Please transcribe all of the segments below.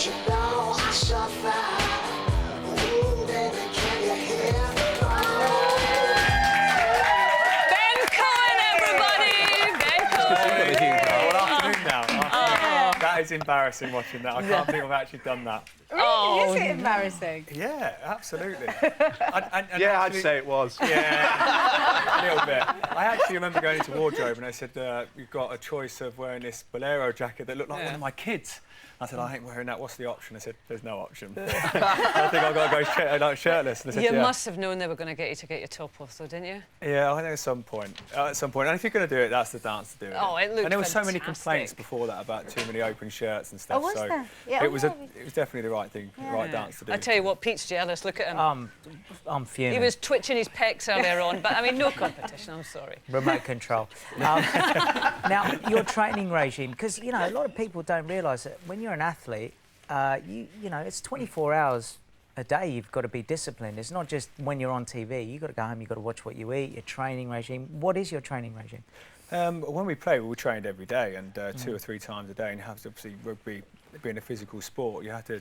you know I suffer. Ooh, baby, can you hear me cry? Ben Cohen, everybody! Ben Cohen! Good afternoon now. That is embarrassing watching that. I can't believe I've actually done that. Oh, Is it embarrassing? Yeah, absolutely. Yeah, I'd say it was. Yeah, a little bit. I actually remember going into wardrobe and they said, you've got a choice of wearing this bolero jacket that looked like one of my kids. I said, I ain't wearing that. What's the option? I said, there's no option. I think I've got to go shirtless. And they said, you must have known they were going to get you to get your top off, though, didn't you? Yeah, I think at some point. And if you're going to do it, that's the dance to do it. Oh, it looked And there were so many fantastic. complaints before that about too many open shirts and stuff. Oh, was so there? Yeah, it was definitely the right thing, the right dance to do. I tell you what, Pete's jealous. Look at him. I'm fuming. He was twitching his pecs earlier on, but I mean, no competition. I'm sorry. Remote control. Now, your training regime, because, you know, a lot of people don't realise that when you're an athlete, you know, it's 24 hours a day you've got to be disciplined. It's not just when you're on TV. You've got to go home, you've got to watch what you eat, your training regime. What is your training regime? When we played, we trained every day and 2 or 3 times a day. And you have to, obviously, rugby being a physical sport, you have to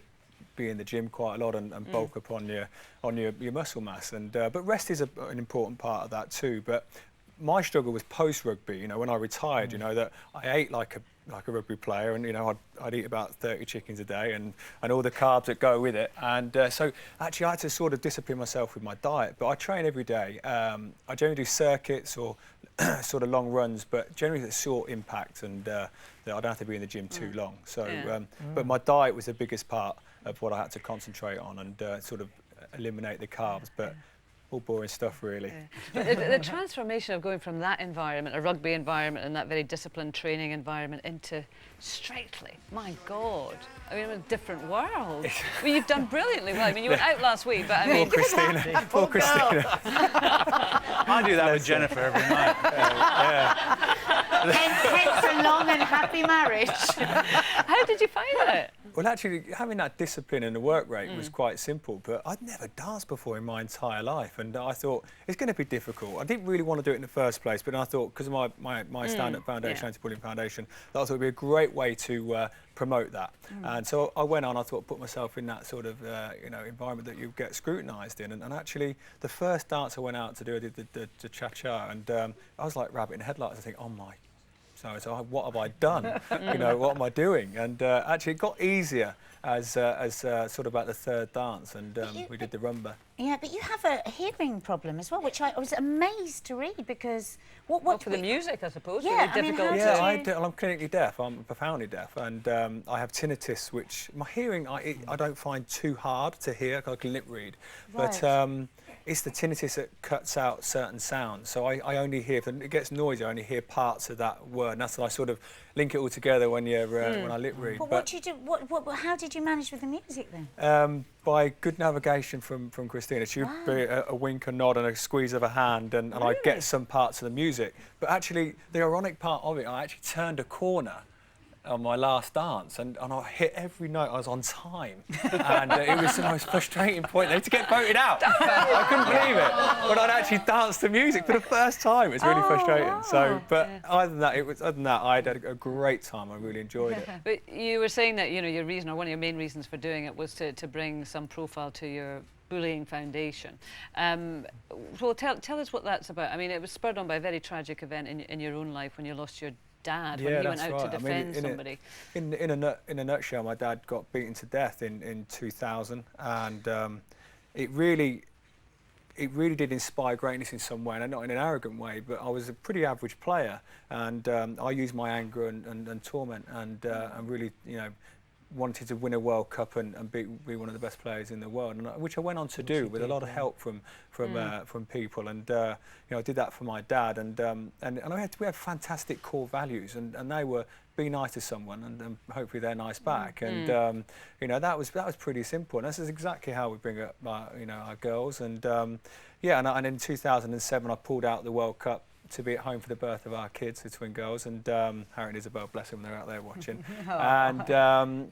be in the gym quite a lot and bulk up on your muscle mass. And but rest is an important part of that too. But my struggle was post-rugby. You know, when I retired, you know, that I ate like a rugby player, and you know, I'd eat about 30 chickens a day, and all the carbs that go with it. And so actually, I had to sort of discipline myself with my diet. But I train every day. I generally do circuits or sort of long runs, but generally it's short impact, and I don't have to be in the gym too long. So, but my diet was the biggest part of what I had to concentrate on and sort of eliminate the carbs. But all boring stuff, really. Yeah. The transformation of going from that environment, a rugby environment, and that very disciplined training environment, into Strictly, my God. I mean, it was a different world. I mean, you've done brilliantly well. I mean, you were out last week, but I mean... Poor Christina. Poor Christina. I do that with Jennifer every night. Hence a long and happy marriage. How did you find it? Well, actually, having that discipline and the work rate was quite simple, but I'd never danced before in my entire life, and I thought, it's going to be difficult. I didn't really want to do it in the first place, but I thought, because of my stand-up foundation, anti-bullying foundation, that I thought it would be a great way to promote that. And so I went on, I thought, put myself in that sort of, you know, environment that you get scrutinised in. And actually, the first dance I went out to do, I did the cha-cha, and I was like rabbit in headlights. I think, oh my, so what have I done? You know, what am I doing? And actually, it got easier as sort of about the third dance, and we did the rumba. Yeah, but you have a hearing problem as well, which I was amazed to read, because Well, for the music, I suppose. Yeah, really difficult. Yeah, I'm clinically deaf. I'm profoundly deaf, and I have tinnitus, which my hearing I don't find too hard to hear. I can lip read, but it's the tinnitus that cuts out certain sounds. So I only hear, if it gets noisy, I only hear parts of that word, and that's when I sort of link it all together when when I lip read. But what do you do? How did you manage with the music then? By good navigation from Christina. She would be a wink, a nod, and a squeeze of a hand, and I'd get some parts of the music. But actually, the ironic part of it, I actually turned a corner on my last dance, and I hit every note. I was on time, and it was the most frustrating point. They had to get voted out. I couldn't believe it. But I'd actually danced to music for the first time. It's really frustrating. Wow. So, but other than that, I had a great time. I really enjoyed it. But you were saying that, you know, your reason, or one of your main reasons for doing it, was to bring some profile to your bullying foundation. Well, tell us what that's about. I mean, it was spurred on by a very tragic event in your own life when you lost your dad, when you went out to defend somebody. In a nutshell, my dad got beaten to death in 2000, and it really did inspire greatness in some way, and not in an arrogant way. But I was a pretty average player, and I used my anger and torment, and really, you know, wanted to win a World Cup and be one of the best players in the world, and which I went on to do with a lot of help from people, and you know, I did that for my dad, and we had fantastic core values, and they were be nice to someone, and hopefully they're nice back, and you know, that was pretty simple, and this is exactly how we bring up our girls, and yeah, and in 2007 I pulled out the World Cup to be at home for the birth of our kids, the twin girls, and Harry and Isabel, bless them, they're out there watching. And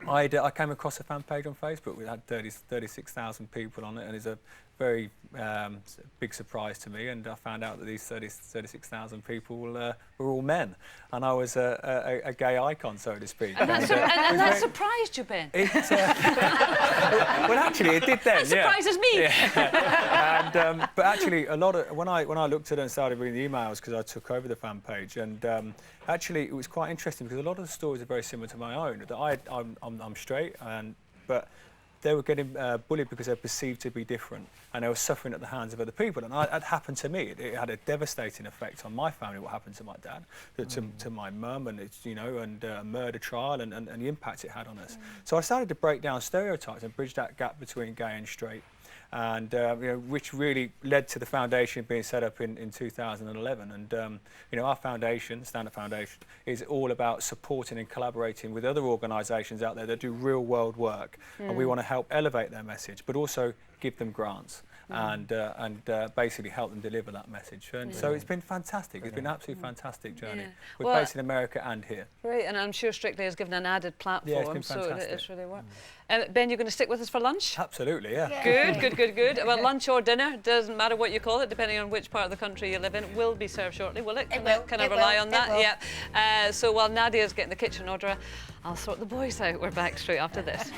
I came across a fan page on Facebook. We had 36,000 people on it, and it's a very big surprise to me, and I found out that these 36,000 people were all men, and I was a gay icon, so to speak. And that surprised you, Ben? Well, actually, it did then. That surprises me. Yeah. And, but actually, a lot of when I looked at it and started reading the emails, because I took over the fan page, and actually it was quite interesting because a lot of the stories are very similar to my own. That I'm straight, but they were getting bullied because they're perceived to be different, and they were suffering at the hands of other people. And it happened to me. It had a devastating effect on my family. What happened to my dad, to my mum, and it's, you know, and a murder trial, and the impact it had on us. So I started to break down stereotypes and bridge that gap between gay and straight. And you know, which really led to the foundation being set up in 2011. And you know, our foundation, Standard Foundation, is all about supporting and collaborating with other organisations out there that do real world work, and we want to help elevate their message, but also give them grants and basically help them deliver that message. And so it's been fantastic. It's been an absolutely fantastic journey. Yeah. We're based in America and here. Right, and I'm sure Strictly has given an added platform, Yeah, it's been so fantastic. it's really worked. Ben, you're going to stick with us for lunch? Absolutely, yeah. Good. Well, lunch or dinner, doesn't matter what you call it, depending on which part of the country you live in, will be served shortly, will it? Can I rely on that? Yeah. So while Nadia's getting the kitchen order, I'll sort the boys out. We're back straight after this.